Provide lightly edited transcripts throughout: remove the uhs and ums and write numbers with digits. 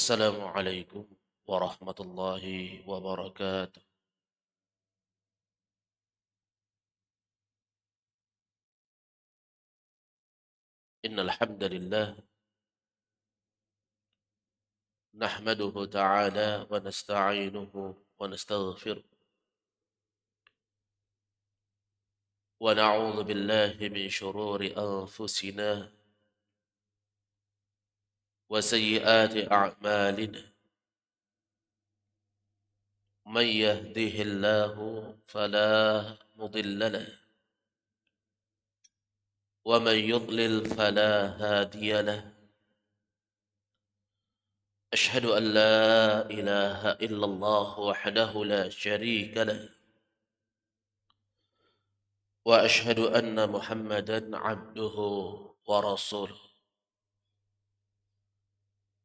السلام عليكم ورحمة الله وبركاته. إن الحمد لله نحمده تعالى ونستعينه ونستغفره ونعوذ بالله من شرور أنفسنا وسيئات أعمالنا. من يهده الله فلا مضل له ومن يضلل فلا هادي له. أشهد أن لا إله إلا الله وحده لا شريك له وأشهد أن محمدا عبده ورسوله.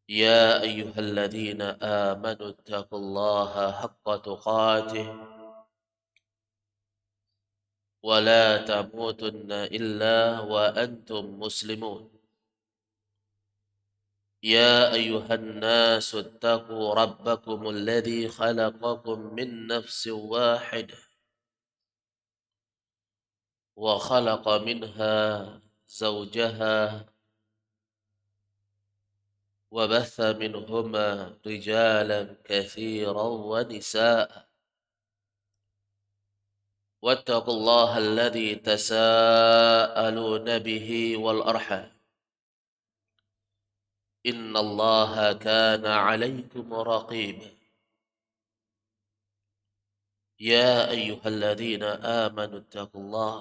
يا أيها الذين آمنوا اتقوا الله حق تقاته ولا تموتن إلا وأنتم مسلمون. يا أيها الناس اتقوا ربكم الذي خلقكم من نفس واحدة وخلق منها زوجها وبث منهما رجالا كثيرا ونساء. واتقوا الله الذي تساءلون به والأرحام إن الله كان عليكم رقيبا. يا أيها الذين آمنوا اتقوا الله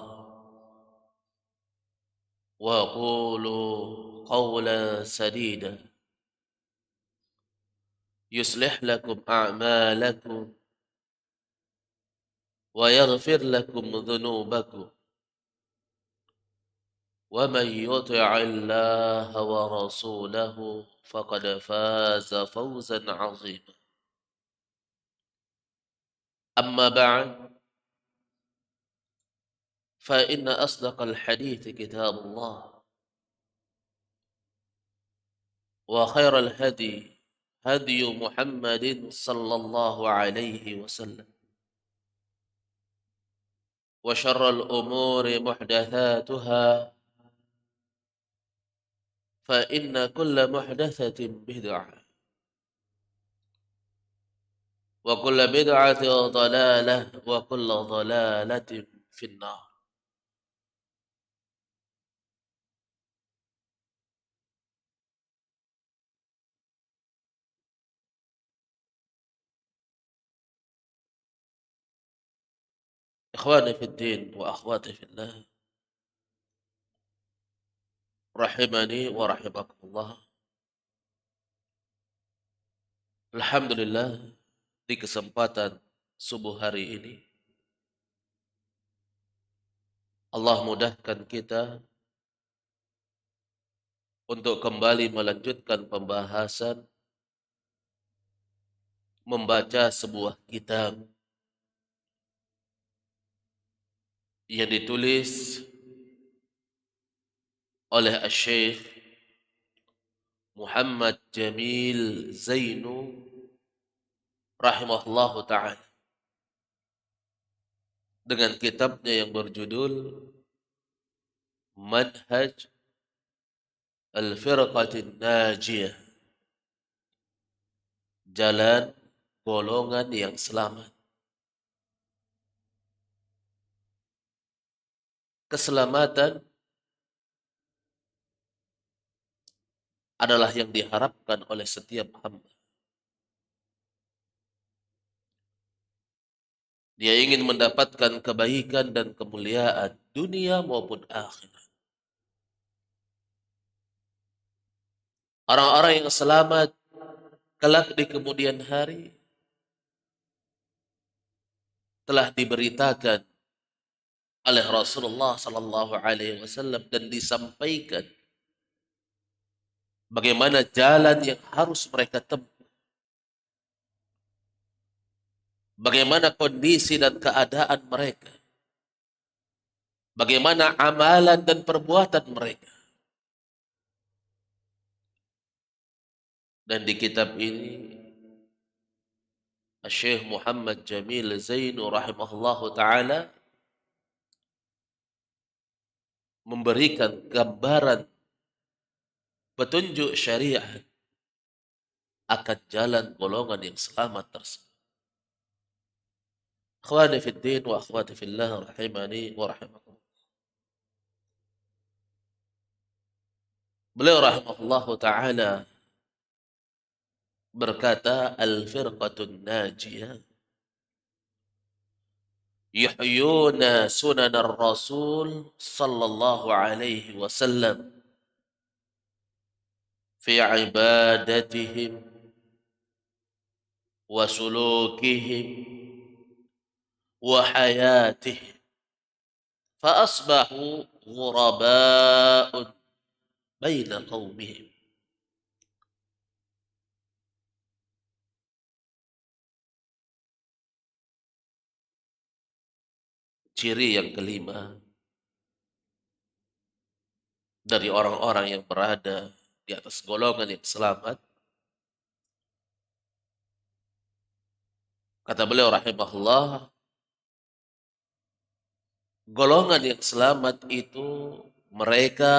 وقولوا قولا سديدا يصلح لكم أعمالكم ويغفر لكم ذنوبكم ومن يطع الله ورسوله فقد فاز فوزا عظيما. أما بعد فإن أصدق الحديث كتاب الله وخير الهدي هدي محمد صلى الله عليه وسلم وشر الأمور محدثاتها فإن كل محدثة بدعة وكل بدعة ضلالة وكل ضلالة في النار. إخواني في الدين وأخواتي في الله rahimani wa rahimakumullah. Alhamdulillah, di kesempatan subuh hari ini Allah mudahkan kita untuk kembali melanjutkan pembahasan membaca sebuah kitab yang ditulis oleh Syekh Muhammad Jamil Zainu rahimahullahu ta'ala dengan kitabnya yang berjudul Manhaj Al-Firqatin Najiyah, jalan golongan yang selamat. Keselamatan adalah yang diharapkan oleh setiap hamba. Dia ingin mendapatkan kebaikan dan kemuliaan dunia maupun akhirat. Orang-orang yang selamat kelak di kemudian hari telah diberitakan oleh Rasulullah sallallahu alaihi wasallam dan disampaikan bagaimana jalan yang harus mereka tempuh, bagaimana kondisi dan keadaan mereka, bagaimana amalan dan perbuatan mereka. Dan di kitab ini Syekh Muhammad Jamil Zainu rahimahullahu taala memberikan gambaran petunjuk syariat akan jalan golongan yang selamat tersebut. Akhwani fid din wa akhwati fillah rahimani wa rahimakum. Beliau rahimahullahu taala berkata, al-firqatun najiyah yuhyuna sunan ar-rasul sallallahu alaihi wasallam fi ibadatihim wa sulukihim wa hayatihim fa asbahu ghuraba'un baina qaumihim. Ciri yang kelima dari orang-orang yang berada di atas golongan yang selamat, kata beliau rahimahullah, golongan yang selamat itu mereka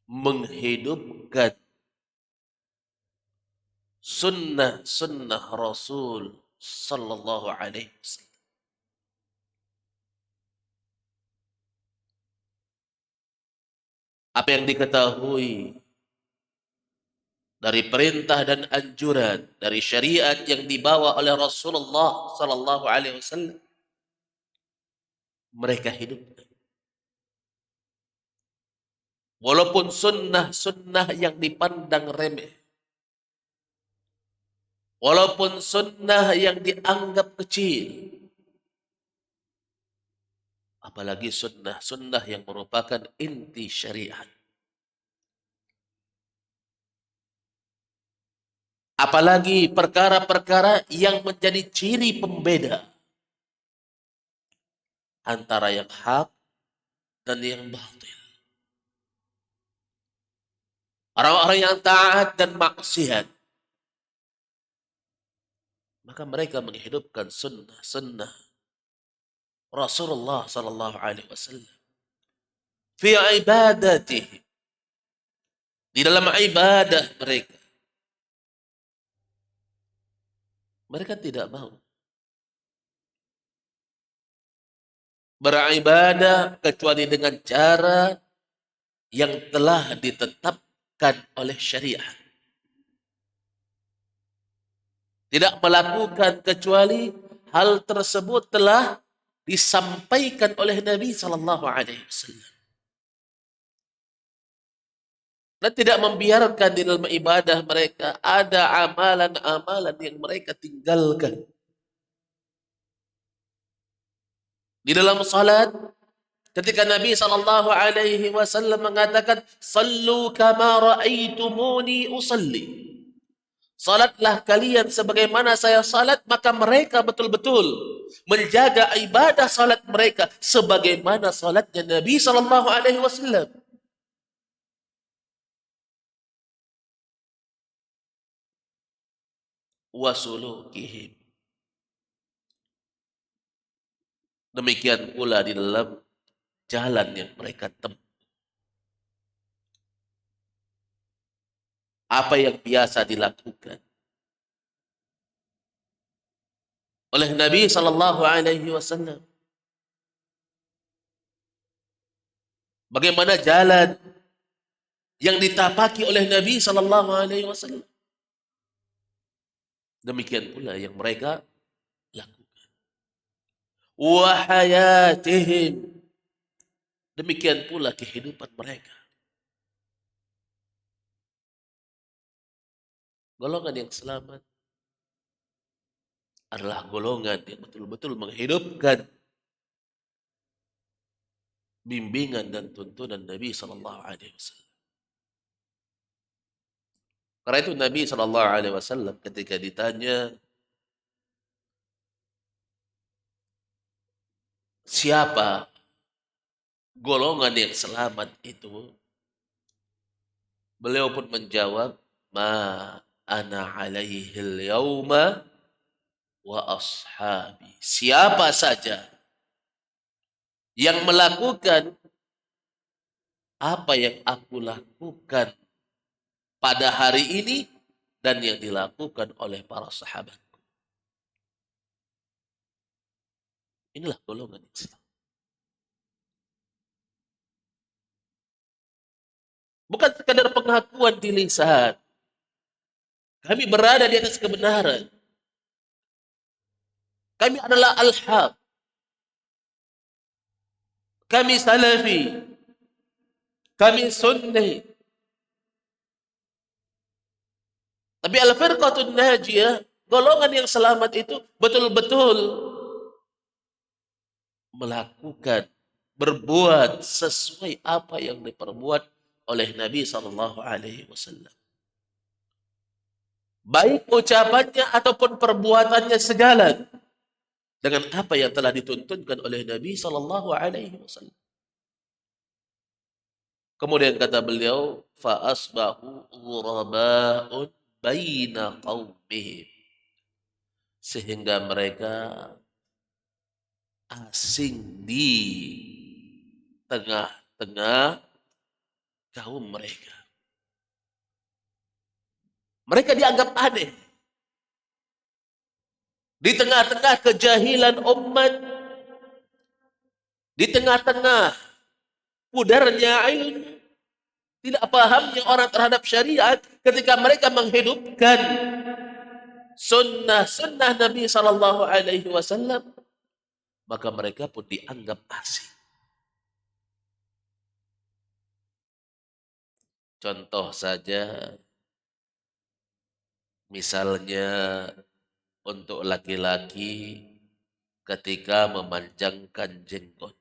menghidupkan sunnah-sunnah Rasul sallallahu alaihi wasallam. Apa yang diketahui dari perintah dan anjuran dari syariat yang dibawa oleh Rasulullah sallallahu alaihi wasallam, mereka hidupkan. Walaupun sunnah-sunnah yang dipandang remeh, walaupun sunnah yang dianggap kecil, apalagi sunnah-sunnah yang merupakan inti syariat. Apalagi perkara-perkara yang menjadi ciri pembeda antara yang hak dan yang batil. Orang-orang yang taat dan maksiat, maka mereka menghidupkan sunnah-sunnah Rasulullah sallallahu alaihi wasallam fi ibadatihi, di dalam ibadah mereka. Mereka tidak mau beribadah kecuali dengan cara yang telah ditetapkan oleh syariat. Tidak melakukan kecuali hal tersebut telah disampaikan oleh Nabi sallallahu alaihi wasallam. Dan tidak membiarkan di dalam ibadah mereka ada amalan-amalan yang mereka tinggalkan. Di dalam salat, ketika Nabi sallallahu alaihi wasallam mengatakan, "Sallu kama ra'aitumuni usalli." Salatlah kalian sebagaimana saya salat, maka mereka betul-betul menjaga ibadah salat mereka sebagaimana salatnya Nabi sallallahu alaihi wasallam. Wasulukihim. Demikian pula di dalam jalan yang mereka tempuh. Apa yang biasa dilakukan oleh Nabi sallallahu alaihi wasallam. Bagaimana jalan yang ditapaki oleh Nabi sallallahu alaihi wasallam. Demikian pula yang mereka lakukan. Wa hayatihim. Demikian pula kehidupan mereka. Golongan yang selamat adalah golongan yang betul-betul menghidupkan bimbingan dan tuntunan Nabi sallallahu alaihi wasallam. Karena itu Nabi sallallahu alaihi wasallam ketika ditanya siapa golongan yang selamat itu, Beliau pun menjawab, ma ana alaihil yauma wa ashabi. Siapa saja yang melakukan apa yang aku lakukan pada hari ini dan yang dilakukan oleh para sahabat. Inilah golongan Islam. Bukan sekadar pengakuan di lisan. Kami berada di atas kebenaran. Kami adalah al-haq. Kami salafi. Kami sunni. Tapi al-firqatun najiyah, golongan yang selamat itu betul-betul melakukan, berbuat sesuai apa yang diperbuat oleh Nabi SAW. Baik ucapannya ataupun perbuatannya sejalan dengan apa yang telah dituntunkan oleh Nabi SAW. Kemudian kata beliau, fa asbahu ghuraba'un baina qaumihim, sehingga mereka asing di tengah-tengah kaum mereka. Mereka dianggap aneh. Di tengah-tengah kejahilan umat, di tengah-tengah pudarnya ilmu, tidak pahamnya orang terhadap syariat, ketika mereka menghidupkan sunnah Nabi SAW, maka mereka pun dianggap asing. Contoh saja, misalnya untuk laki-laki ketika memanjangkan jenggot.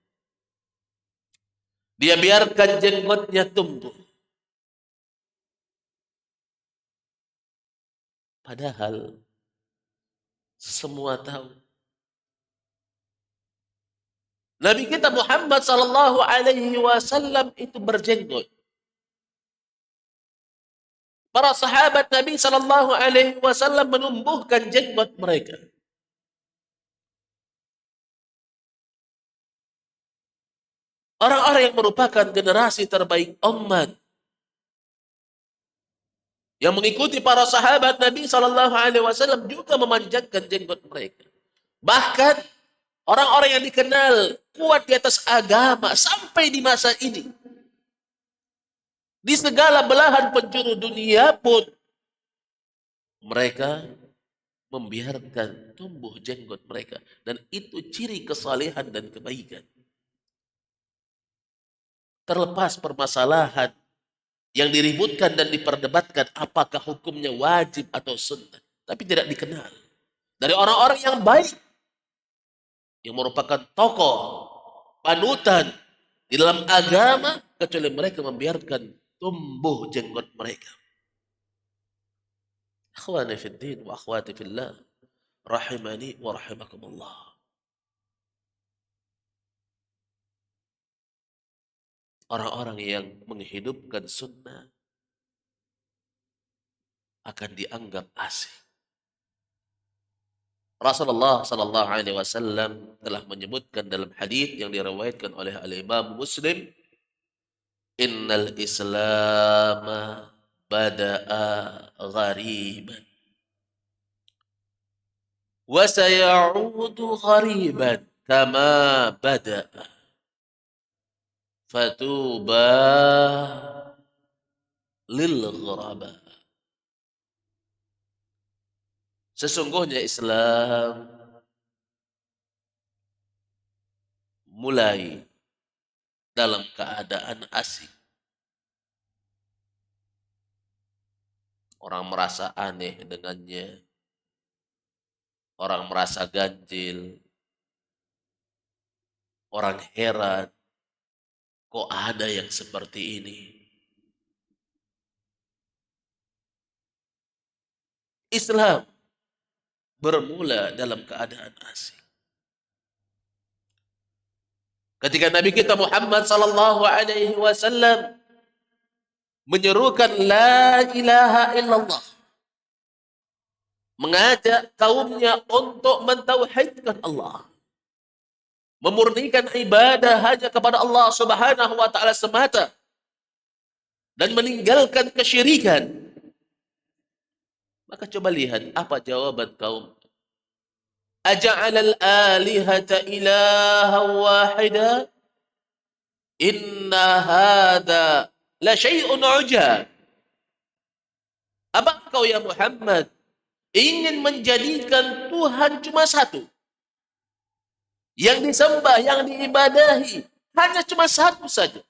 Dia biarkan jenggotnya tumbuh. Padahal semua tahu Nabi kita Muhammad SAW itu berjenggot. Para sahabat Nabi SAW menumbuhkan jenggot mereka. Orang-orang yang merupakan generasi terbaik umat, yang mengikuti para sahabat Nabi SAW juga memanjangkan jenggot mereka. Bahkan orang-orang yang dikenal kuat di atas agama sampai di masa ini, di segala belahan penjuru dunia pun, mereka membiarkan tumbuh jenggot mereka. Dan itu ciri kesalehan dan kebaikan. Terlepas permasalahan yang diributkan dan diperdebatkan, apakah hukumnya wajib atau sunnah, tapi tidak dikenal dari orang-orang yang baik, yang merupakan tokoh, panutan di dalam agama, kecuali mereka membiarkan tumbuh jenggot mereka. Akhwani fiddin wa akhwati fillah, rahimani wa rahimakumullah. Orang-orang yang menghidupkan sunnah akan dianggap asing. Rasulullah sallallahu alaihi wasallam telah menyebutkan dalam hadis yang diriwayatkan oleh Al-Imam Muslim, innal Islam bada'a ghariban wa sayaudu ghariban kama bada'a fatuba lil ghuraba. Sesungguhnya Islam mulai dalam keadaan asing. Orang merasa aneh dengannya. Orang merasa ganjil. Orang heran. Kok ada yang seperti ini? Islam bermula dalam keadaan asing. Ketika Nabi kita Muhammad sallallahu alaihi wasallam menyerukan la ilaha illallah, mengajak kaumnya untuk mentauhidkan Allah, memurnikan ibadah hanya kepada Allah Subhanahu wa taala semata dan meninggalkan kesyirikan. Maka coba lihat apa jawaban kaum. Aja'alal alihata ilaha wahida inna hadha la syai'un ujab. Apa engkau ya Muhammad ingin menjadikan Tuhan cuma satu, yang disembah, yang diibadahi hanya cuma satu saja?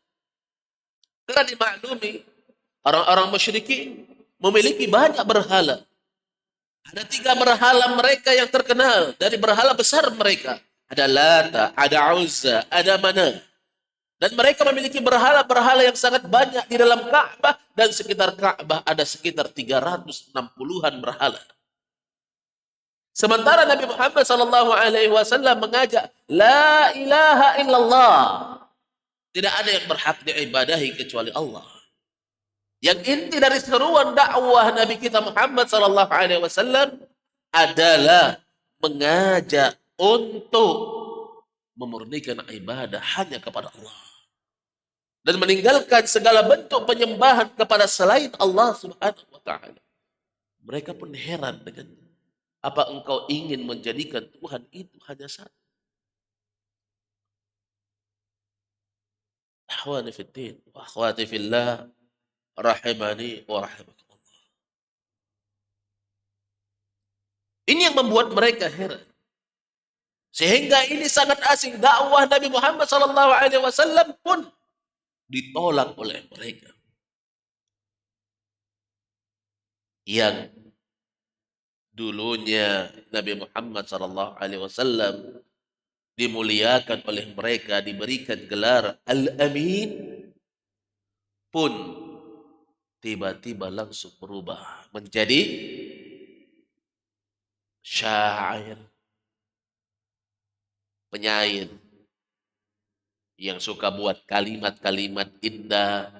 Telah dimaklumi orang-orang musyrikin memiliki banyak berhala. Ada 3 berhala mereka yang terkenal dari berhala besar mereka. Ada Lata, ada Uzza, ada Manat. Dan mereka memiliki berhala-berhala yang sangat banyak di dalam Ka'bah, dan sekitar Ka'bah ada sekitar 360-an berhala. Sementara Nabi Muhammad SAW mengajak la ilaha illallah. Tidak ada yang berhak diibadahi kecuali Allah. Yang inti dari seruan dakwah Nabi kita Muhammad SAW adalah mengajak untuk memurnikan ibadah hanya kepada Allah dan meninggalkan segala bentuk penyembahan kepada selain Allah Subhanahu wa taala. Mereka pun heran dengan, apa engkau ingin menjadikan Tuhan itu hanya satu? Akhwani fiddin wa akhwati fillah, rahimani wa rahimakumullah. Ini yang membuat mereka heran. Sehingga ini sangat asing, dakwah Nabi Muhammad SAW pun ditolak oleh mereka. Yang dulunya Nabi Muhammad SAW dimuliakan oleh mereka, diberikan gelar Al-Amin, pun tiba-tiba langsung berubah menjadi syair, penyair yang suka buat kalimat-kalimat indah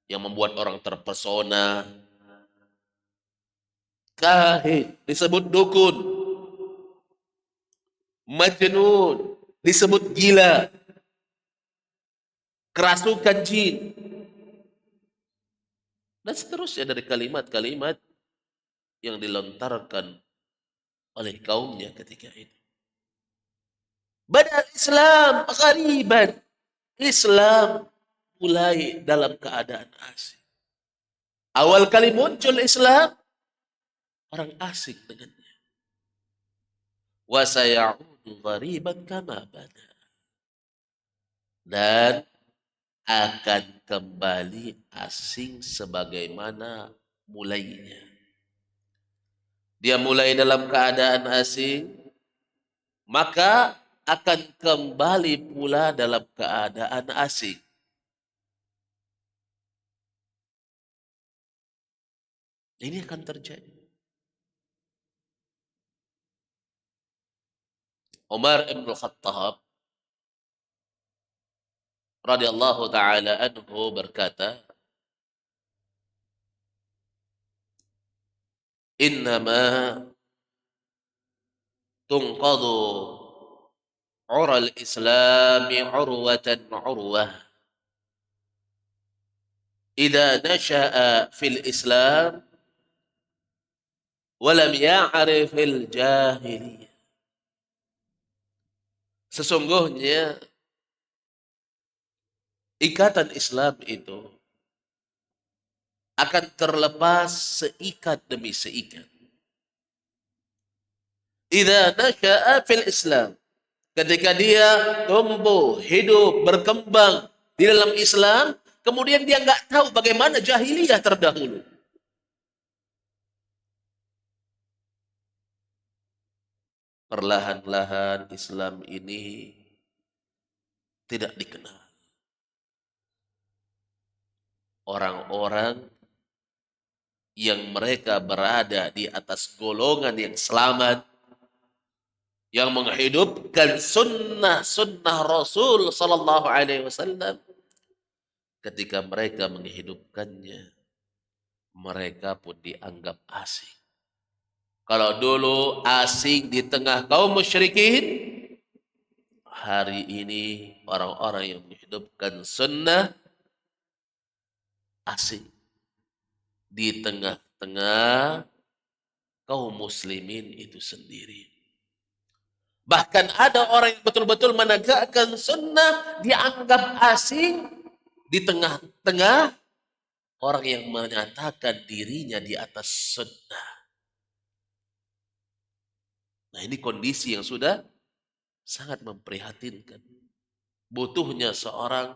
yang membuat orang terpesona. Kahin disebut dukun, majnun disebut gila, kerasukan jin, dan seterusnya dari kalimat-kalimat yang dilontarkan oleh kaumnya ketika itu. Badal Islam ghariban, Islam mulai dalam keadaan asing. Awal kali muncul Islam, orang asing dengannya. Wa sayaudu ghariban kama bada, dan akan kembali asing sebagaimana mulainya. Dia mulai dalam keadaan asing, maka akan kembali pula dalam keadaan asing. Ini akan terjadi. Umar ibn Khattab radhiyallahu taala anhu berkata, "Innama tunqadu ural islami urwatan urwah. Idza nasha'a fil Islam wa lam ya'rif fil jahiliyah." Sesungguhnya ikatan Islam itu akan terlepas seikat demi seikat. Idza nasha'a fil Islam, ketika dia tumbuh, hidup, berkembang di dalam Islam, kemudian dia nggak tahu bagaimana jahiliyah terdahulu. Perlahan-lahan Islam ini tidak dikenal. Orang-orang yang mereka berada di atas golongan yang selamat, yang menghidupkan sunnah Rasul Sallallahu Alaihi Wasallam, ketika mereka menghidupkannya, mereka pun dianggap asing. Kalau dulu asing di tengah kaum musyrikin, hari ini orang-orang yang menghidupkan sunnah asing di tengah-tengah kaum muslimin itu sendiri. Bahkan ada orang yang betul-betul menegakkan sunnah dianggap asing di tengah-tengah orang yang menyatakan dirinya di atas sunnah. Nah, ini kondisi yang sudah sangat memprihatinkan. Butuhnya seorang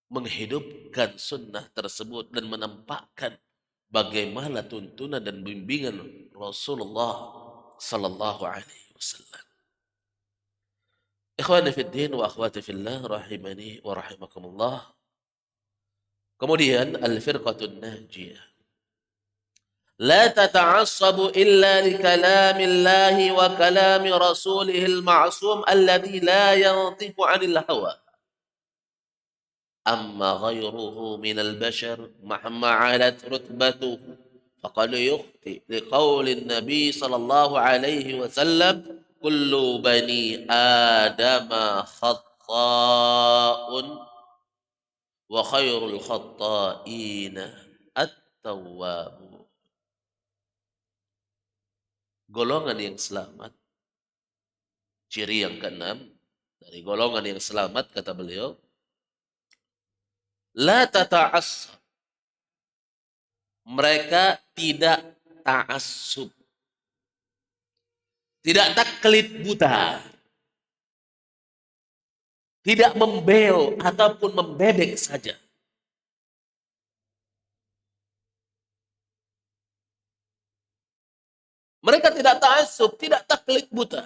menghidupkan sunnah tersebut dan menampakkan bagaimana tuntunan dan bimbingan Rasulullah sallallahu alaihi wasallam. Ikhwani fid din wa akhwati fillah rahimani wa rahimakumullah. Kemudian al-firqatun najiyah. لا تتعصب إلا لكلام الله وكلام رسوله المعصوم الذي لا ينطق عن الهوى أما غيره من البشر مهما علت رتبته فقد يخطئ لقول النبي صلى الله عليه وسلم كل بني آدم خطاء وخير الخطائين التواب. Golongan yang selamat, ciri yang keenam dari golongan yang selamat kata beliau, la tata'assab. Mereka tidak ta'assub, tidak taklid buta, tidak membel ataupun membebek saja. Mereka tidak ta'assub, tidak taklid buta,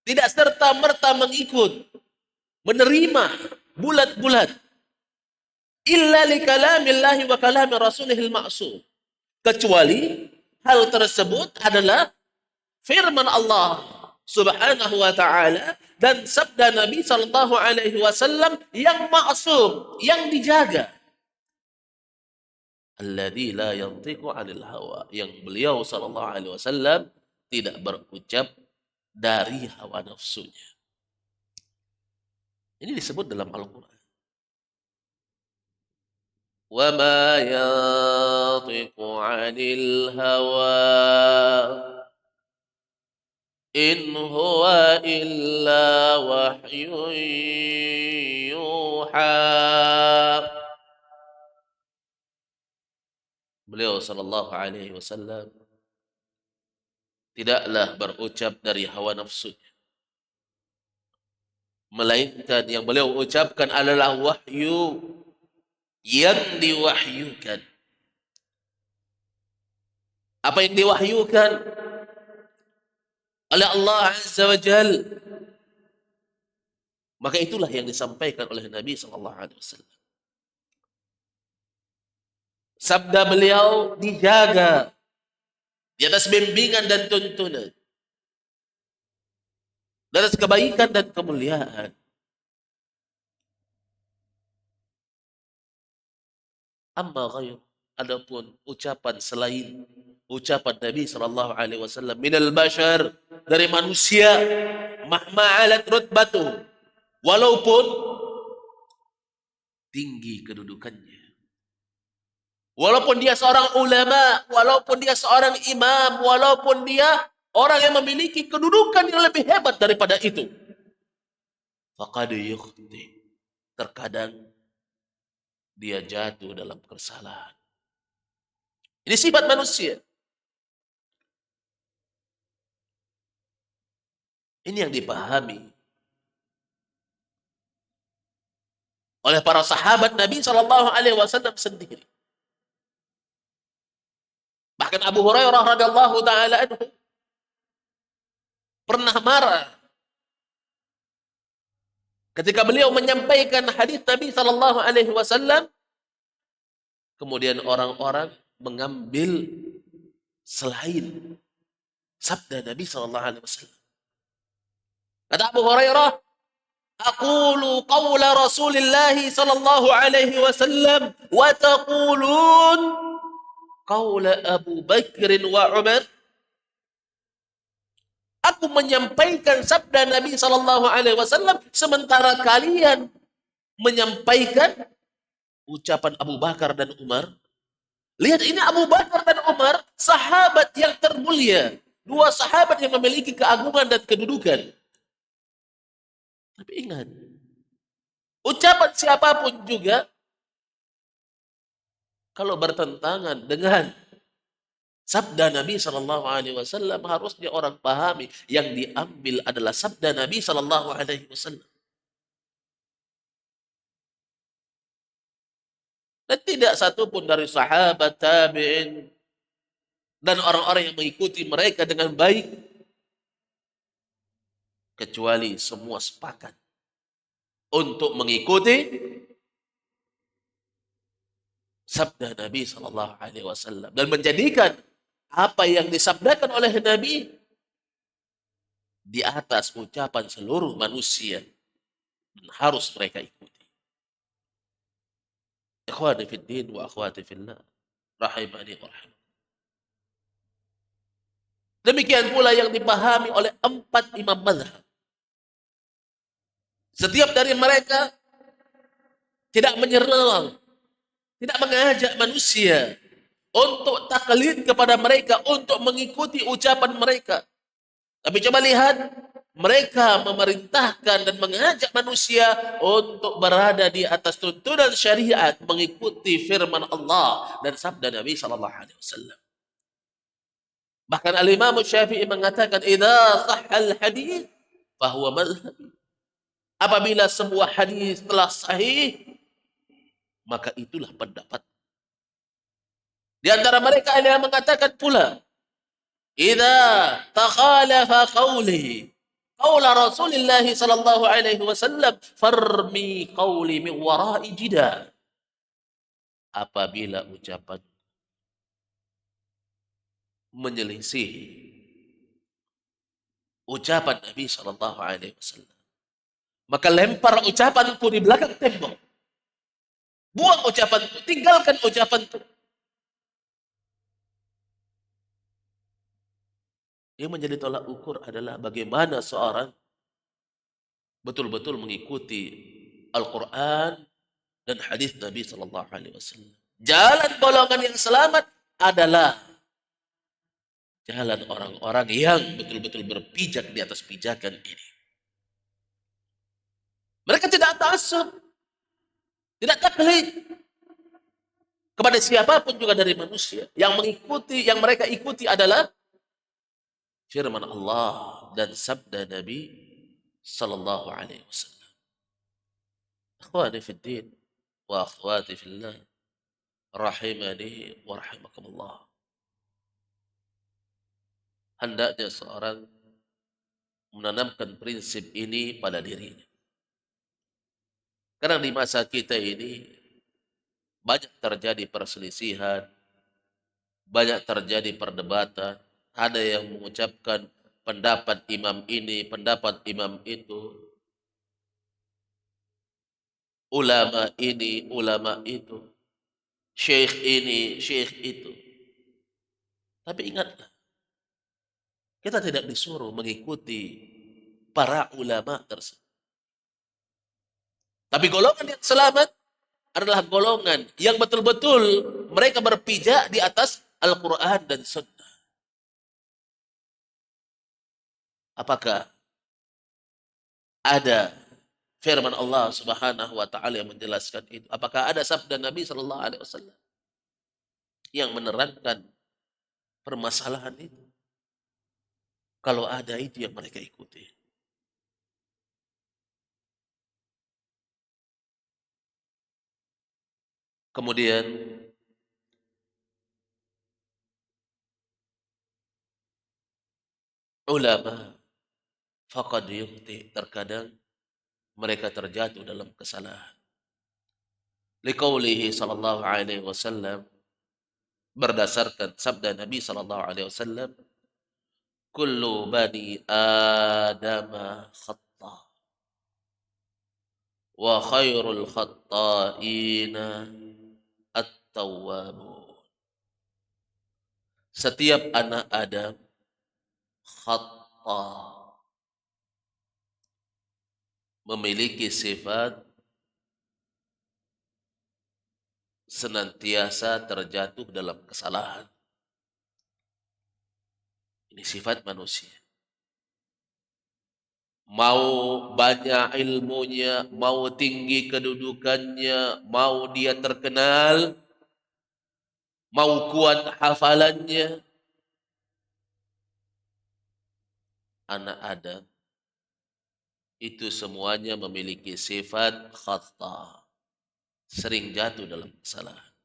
tidak serta-merta mengikut, menerima bulat-bulat. Illa li kalamillahi wa kalami rasulihil ma'sum. Kecuali hal tersebut adalah firman Allah subhanahu wa ta'ala dan sabda Nabi sallallahu alaihi wasallam yang ma'sum, yang dijaga. Alladzi la yantiqu 'anil hawa, yang beliau sallallahu alaihi wasallam tidak berucap dari hawa nafsunya. Ini disebut dalam Al-Qur'an. Wa ma yantiqu 'anil hawa in huwa illa wahyun yuha. Beliau sallallahu alaihi wasallam tidaklah berucap dari hawa nafsunya, melainkan yang beliau ucapkan adalah wahyu yang diwahyukan. Apa yang diwahyukan oleh Allah Azza wa Jal, maka itulah yang disampaikan oleh Nabi sallallahu alaihi wasallam. Sabda beliau dijaga di atas bimbingan dan tuntunan, di atas kebaikan dan kemuliaan. Amma ghair, adapun ucapan selain ucapan Nabi sallallahu alaihi wasallam minal bashar, dari manusia, mahma alat rutbatuh, walaupun tinggi kedudukannya, walaupun dia seorang ulama, walaupun dia seorang imam, walaupun dia orang yang memiliki kedudukan yang lebih hebat daripada itu, faqad yukhti, terkadang dia jatuh dalam kesalahan. Ini sifat manusia. Ini yang dipahami oleh para sahabat Nabi sallallahu alaihi wasallam sendiri. Bahkan Abu Hurairah radhiyallahu taala anhu pernah marah ketika beliau menyampaikan hadis Nabi sallallahu alaihi wasallam, kemudian orang-orang mengambil selain sabda Nabi sallallahu alaihi wasallam. Kata Abu Hurairah, aqulu qawla Rasulillah sallallahu alaihi wasallam wa taqulun qawla Abu Bakr wa Umar. Aku menyampaikan sabda Nabi sallallahu alaihi wasallam sementara kalian menyampaikan ucapan Abu Bakar dan Umar. Lihat, ini Abu Bakar dan Umar, sahabat yang termulia. Dua sahabat yang memiliki keagungan dan kedudukan. Tapi ingat, ucapan siapapun juga, kalau bertentangan dengan sabda Nabi Sallallahu Alaihi Wasallam, harusnya orang pahami yang diambil adalah sabda Nabi Sallallahu Alaihi Wasallam. Dan tidak satupun dari sahabat, tabi'in, dan orang-orang yang mengikuti mereka dengan baik, kecuali semua sepakat untuk mengikuti sabda Nabi Sallallahu Alaihi Wasallam dan menjadikan apa yang disabdakan oleh Nabi di atas ucapan seluruh manusia dan harus mereka ikuti. Ikhwani fid din wa akhwati fillah, rahimani wa rahim. Demikian pula yang dipahami oleh 4 imam mazhab. Setiap dari mereka tidak menyerang, tidak mengajak manusia untuk taklid kepada mereka, untuk mengikuti ucapan mereka. Tapi coba lihat, mereka memerintahkan dan mengajak manusia untuk berada di atas tuntunan syariat, mengikuti firman Allah dan sabda Nabi sallallahu alaihi wasallam. Bahkan Al-Imam Syafi'i mengatakan, "Idza sahhal hadits fahuwa madhhabi." Apabila sebuah hadis telah sahih, maka itulah pendapat. Di antara mereka ada yang mengatakan pula, "Idza takhalafa qawli qaula Rasulillah sallallahu alaihi wasallam farmi qawli min wara'i jidal." Apabila ucapan menyelisih ucapan Nabi sallallahu alaihi wasallam, maka lempar ucapanku di belakang tembok. Buang ucapanku, tinggalkan ucapanku. Yang menjadi tolak ukur adalah bagaimana seorang betul-betul mengikuti Al-Quran dan hadis Nabi Sallallahu Alaihi Wasallam. Jalan golongan yang selamat adalah jalan orang-orang yang betul-betul berpijak di atas pijakan ini. Mereka tidak ta'assub, tidak taklid kepada siapapun juga dari manusia. Yang mengikuti, yang mereka ikuti adalah firman Allah dan sabda Nabi sallallahu alaihi wasallam. Akhwani fid din wa akhwati fillah, rahimani wa rahimakumullah. Hendaknya seorang menanamkan prinsip ini pada dirinya. Karena di masa kita ini banyak terjadi perselisihan, banyak terjadi perdebatan. Ada yang mengucapkan pendapat imam ini, pendapat imam itu, ulama ini, ulama itu, syekh ini, syekh itu. Tapi ingatlah, kita tidak disuruh mengikuti para ulama tersebut. Tapi golongan yang selamat adalah golongan yang betul-betul mereka berpijak di atas Al-Quran dan Sunnah. Apakah ada firman Allah Subhanahu wa taala yang menjelaskan itu? Apakah ada sabda Nabi sallallahu alaihi wasallam yang menerangkan permasalahan itu? Kalau ada, itu yang mereka ikuti. Kemudian ulama faqad yukhti, terkadang mereka terjatuh dalam kesalahan. Liqaulihi sallallahu alaihi wasallam, berdasarkan sabda Nabi sallallahu alaihi wasallam, kullu bani Adam khata. wa khairul khatta'ina at-tawwabun. Setiap anak Adam khata, memiliki sifat senantiasa terjatuh dalam kesalahan. Ini sifat manusia. Mau banyak ilmunya, mau tinggi kedudukannya, mau dia terkenal, mau kuat hafalannya, anak Adam itu semuanya memiliki sifat khata, sering jatuh dalam kesalahan.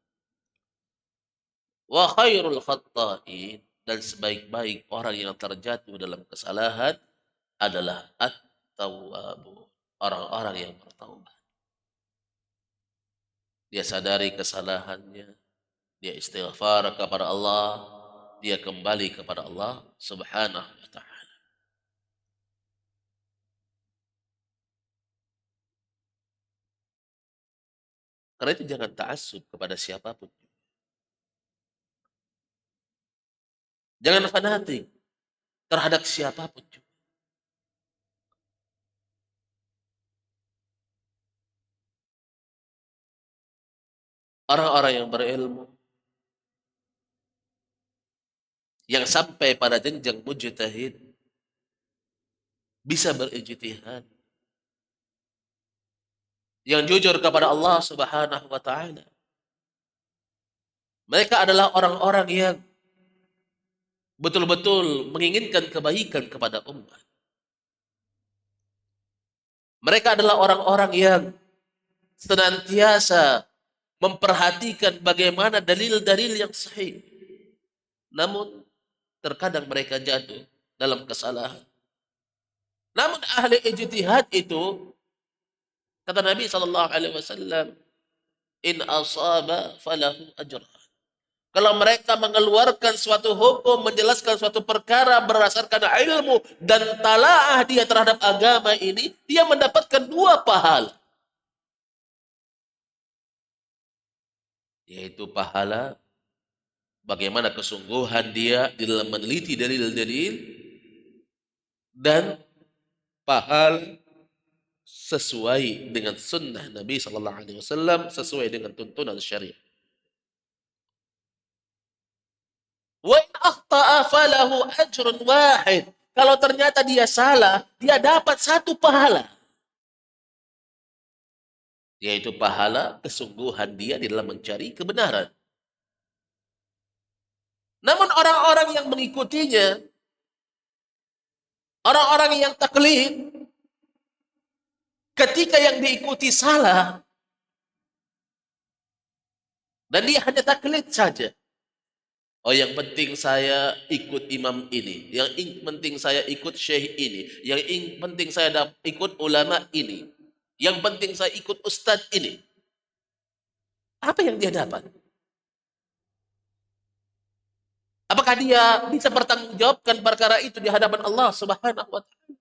Wa khairul khatta'in, dan sebaik-baik orang yang terjatuh dalam kesalahan adalah at-tawwabun, orang-orang yang bertaubat. Dia sadari kesalahannya, dia istighfar kepada Allah, dia kembali kepada Allah Subhanahu wa taala. Karena itu jangan ta'assub kepada siapapun. Jangan fanatik terhadap siapapun. Orang-orang yang berilmu, yang sampai pada jenjang mujtahid, bisa berijtihad, yang jujur kepada Allah Subhanahu wa taala. Mereka adalah orang-orang yang betul-betul menginginkan kebaikan kepada umat. Mereka adalah orang-orang yang senantiasa memperhatikan bagaimana dalil-dalil yang sahih. Namun terkadang mereka jatuh dalam kesalahan. Namun ahli ijtihad itu, kata Nabi SAW, in asaba falahu ajran. Kalau mereka mengeluarkan suatu hukum, menjelaskan suatu perkara berdasarkan ilmu dan talaah dia terhadap agama ini, dia mendapatkan 2 pahala. Yaitu pahala bagaimana kesungguhan dia di dalam meneliti dalil-dalil, dan pahala sesuai dengan sunnah Nabi SAW, sesuai dengan tuntunan syariat. Wa in akhta'a falahu ajrun wahid. Kalau ternyata dia salah, dia dapat 1 pahala. Yaitu pahala kesungguhan dia di dalam mencari kebenaran. Namun orang-orang yang mengikutinya, orang-orang yang taklid, ketika yang diikuti salah, dan dia hanya taklid saja. Oh, yang penting saya ikut imam ini, yang penting saya ikut syekh ini, yang penting saya ikut ulama ini, yang penting saya ikut ustadz ini. Apa yang dia dapat? Apakah dia bisa bertanggungjawabkan perkara itu di hadapan Allah Subhanahu wa taala?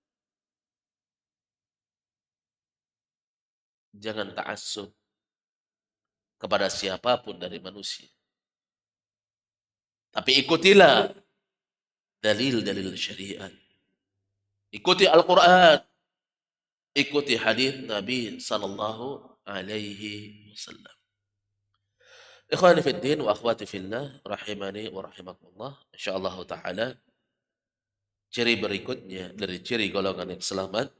Jangan ta'assub kepada siapapun dari manusia. Tapi ikutilah dalil-dalil syariat. Ikuti Al-Quran. Ikuti hadis Nabi sallallahu alaihi wasallam. Ikhwani fid din wa akhwati fillah, rahimani wa rahimakumullah. Insyaallah taala ciri berikutnya dari ciri golongan yang selamat,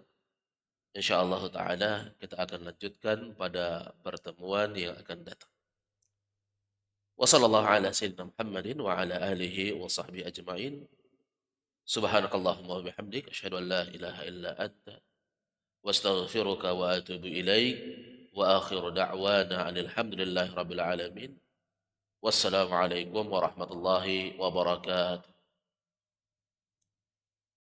insyaallah taala kita akan lanjutkan pada pertemuan yang akan datang. Wa sallallahu ala sayyidina Muhammadin wa ala alihi wa sahbihi ajma'in. Subhanakallahumma wa bihamdik asyhadu an la ilaha illa anta wastaghfiruka wa atubu ilaik. Wa akhiru da'wana alhamdulillahi rabbil alamin. Wassalamualaikum warahmatullahi wabarakatuh.